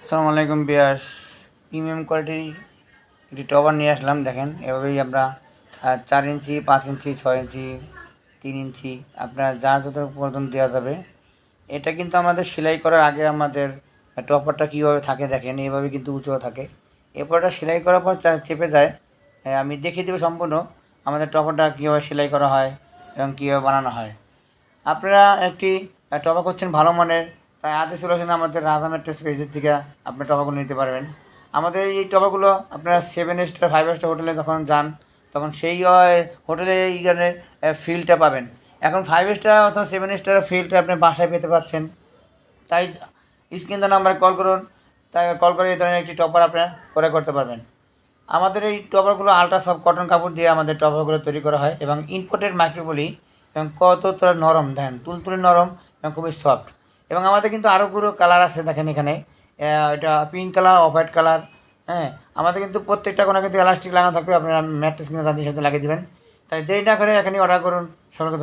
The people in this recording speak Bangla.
আসসালামু আলাইকুম বিয়াস। প্রিমিয়াম কোয়ালিটির একটি টপার নিয়ে আসলাম। দেখেন এভাবেই আমরা 4 ইঞ্চি, 5 ইঞ্চি, 6 ইঞ্চি, 3 ইঞ্চি আপনার যার যত পর্যন্ত দেওয়া যাবে। এটা কিন্তু আমাদের সেলাই করার আগে আমাদের টপারটা কীভাবে থাকে দেখেন, এইভাবে কিন্তু উঁচু থাকে। এরপর এটা সেলাই করার পর চেপে যায়। আমি দেখিয়ে দেবো সম্পূর্ণ আমাদের টপারটা কীভাবে সেলাই করা হয় এবং কীভাবে বানানো হয়। আপনারা একটি টপা করছেন ভালো মানের, তাই আজই চলে আসেন আমাদের রাজা ম্যাট্রেস পেজের থেকে আপনার টপাগুলো নিতে পারবেন। আমাদের এই টপাগুলো আপনারা 7 স্টার 5 স্টার হোটেলে যখন যান তখন সেই হোটেলে এই ধরনের ফিলটা পাবেন। এখন 5 স্টার অথবা 7 স্টার ফিলটা আপনি বাসায় পেতে পারছেন। তাই স্ক্রিন নাম্বারে কল করুন, তাই কল করে এই ধরনের একটি টপার আপনারা ক্রয় করতে পারবেন। আমাদের এই টপারগুলো আলট্রা সফট কটন কাপড় দিয়ে আমাদের টপারগুলো তৈরি করা হয় এবং ইম্পোর্টেড মাইক্রোপলি এবং কতটা নরম দেখেন, তুলতুলে নরম এবং খুবই সফট। এবং আমাদের কিন্তু আরও পুরো কালার আছে দেখেন এখানে, এটা pink colour, off white colour. হ্যাঁ, আমাদের কিন্তু প্রত্যেকটা কোনো কিন্তু এলাস্টিক লাগানো থাকবে, আপনারা ম্যাট্রেস কিনে তাদের সাথে লাগিয়ে দেবেন। তাই দেরি না করে এখানে অর্ডার করুন। সবাইকে ধন্যবাদ।